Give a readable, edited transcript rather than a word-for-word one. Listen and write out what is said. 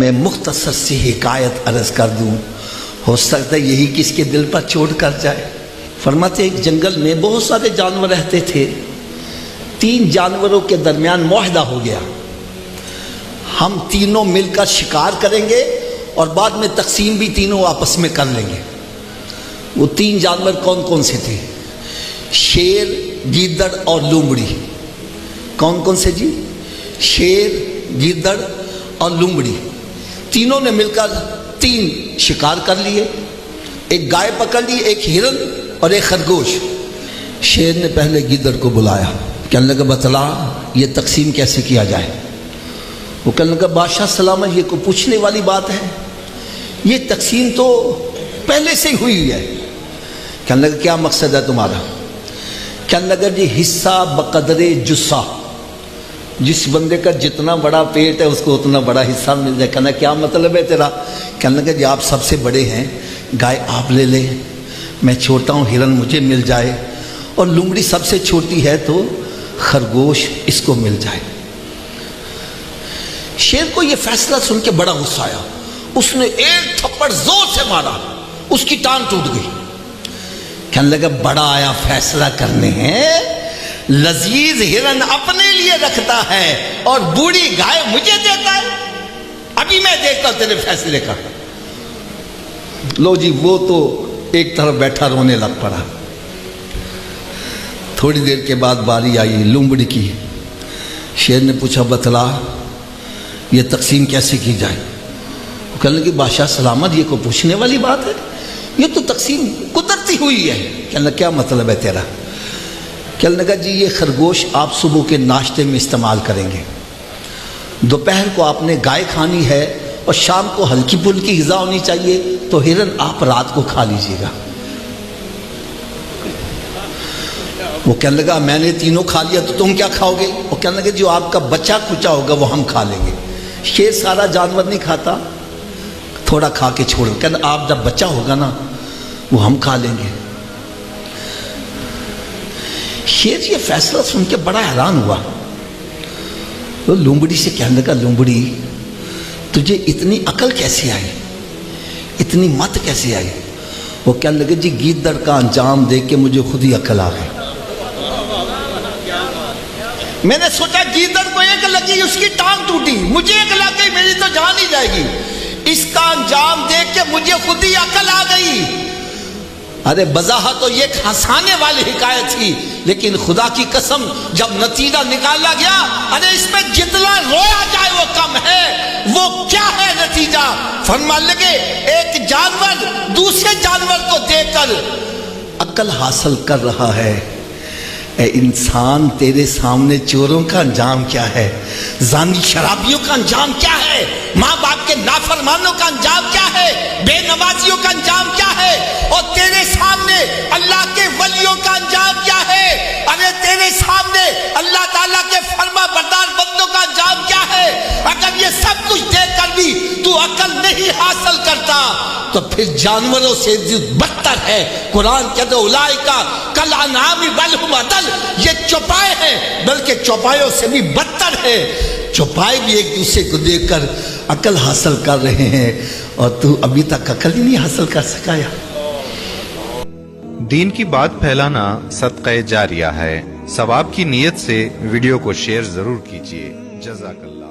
میں مختصر سی حکایت عرض کر دوں، ہو سکتا ہے یہی کس کے دل پر چوٹ کر جائے۔ فرماتے ایک جنگل میں بہت سارے جانور رہتے تھے، 3 جانوروں کے درمیان معاہدہ ہو گیا، ہم تینوں مل کر شکار کریں گے اور بعد میں تقسیم بھی تینوں آپس میں کر لیں گے۔ وہ 3 جانور کون کون سے تھے؟ شیر، گیدڑ اور لومڑی۔ کون کون سے جی؟ شیر، گیدڑ اور لومڑی۔ تینوں نے مل کر 3 شکار کر لیے، ایک گائے پکڑ لی، ایک ہرن اور ایک خرگوش۔ شیر نے پہلے گیدڑ کو بلایا، کہنے لگا بتلا یہ تقسیم کیسے کیا جائے؟ وہ کہنے لگا بادشاہ سلامت، یہ کوئی پوچھنے والی بات ہے، یہ تقسیم تو پہلے سے ہی ہوئی ہے۔ کہنے لگا کیا مقصد ہے تمہارا؟ کہنے لگا جی حصہ بقدر جسہ، جس بندے کا جتنا بڑا پیٹ ہے اس کو اتنا بڑا حصہ مل جائے۔ کہنا کیا مطلب ہے تیرا؟ کہنے لگا جی آپ سب سے بڑے ہیں، گائے آپ لے لیں، میں چھوٹا ہوں، ہرن مجھے مل جائے، اور لومڑی سب سے چھوٹی ہے تو خرگوش اس کو مل جائے۔ شیر کو یہ فیصلہ سن کے بڑا غصہ آیا، اس نے ایک تھپڑ زور سے مارا، اس کی ٹانگ ٹوٹ گئی۔ کہنے لگا بڑا آیا فیصلہ کرنے ہیں، لذیذ ہرن اپنے لیے رکھتا ہے اور بوڑھی گائے مجھے دیتا ہے، ابھی میں دیکھتا ہوں تیرے فیصلے کا۔ لو جی وہ تو ایک طرف بیٹھا رونے لگ پڑا۔ تھوڑی دیر کے بعد باری آئی لومڑی کی۔ شیر نے پوچھا بتلا یہ تقسیم کیسے کی جائے؟ وہ کہنے لگی بادشاہ سلامت یہ کوئی پوچھنے والی بات ہے، یہ تو تقسیم قدرتی ہوئی ہے۔ کہنے لگا کیا مطلب ہے تیرا؟ کہنے لگا جی یہ خرگوش آپ صبح کے ناشتے میں استعمال کریں گے، دوپہر کو آپ نے گائے کھانی ہے اور شام کو ہلکی پھلکی غذا ہونی چاہیے، تو ہرن آپ رات کو کھا لیجیے گا۔ وہ کہنے لگا میں نے تینوں کھا لیا تو تم کیا کھاؤ گے؟ وہ کہنے لگا جو آپ کا بچہ کچا ہوگا وہ ہم کھا لیں گے۔ شیر سارا جانور نہیں کھاتا، تھوڑا کھا کے چھوڑو، کہنے آپ جب بچہ ہوگا نا وہ ہم کھا لیں گے۔ شیر یہ فیصلہ سن کے بڑا حیران ہوا، وہ لومڑی سے کہنے لگا لومڑی تجھے اتنی عقل کیسے آئی، اتنی مت کیسے آئی؟ وہ کہنے لگے جی گیدڑ کا انجام دیکھ کے مجھے خود ہی عقل آ گئی۔ میں نے سوچا گیدڑ کو ایک لگی اس کی ٹانگ ٹوٹی، مجھے ایک لگ گئی میری تو جان ہی جائے گی، اس کا انجام دیکھ کے مجھے خود ہی عقل آ گئی۔ ارے بظاہر تو یہ ہنسانے والی حکایت تھی، لیکن خدا کی قسم جب نتیجہ نکالا گیا، ارے اس میں جتنا رویا جائے وہ کم ہے۔ وہ کیا ہے نتیجہ؟ فرمان لگے ایک جانور دوسرے جانور کو دیکھ کر عقل حاصل کر رہا ہے۔ اے انسان تیرے سامنے چوروں کا انجام کیا ہے، زانی شرابیوں کا انجام کیا ہے، ماں باپ کے نافرمانوں کا انجام کیا ہے، بے نمازیوں کا انجام کیا ہے، اور تیرے سامنے اللہ کے ولیوں کا انجام کیا ہے۔ ارے تیرے سامنے اللہ تعالیٰ کے فرما بردار بندوں کا انجام کیا ہے۔ اگر یہ سب کچھ دیکھ کر بھی تو عقل نہیں حاصل کرتا تو پھر جانوروں سے بدتر ہے۔ قرآن کہتے اولئک کالانعام بل ھم اضل، یہ چوپائے ہیں بلکہ چوپایوں سے بھی بدتر ہے۔ چوپائے بھی ایک دوسرے کو دیکھ کر عقل حاصل کر رہے ہیں اور تو ابھی تک عقل ہی نہیں حاصل کر سکا۔ یا دین کی بات پھیلانا صدقہ جاریہ ہے، ثواب کی نیت سے ویڈیو کو شیئر ضرور کیجیے۔ جزاک اللہ۔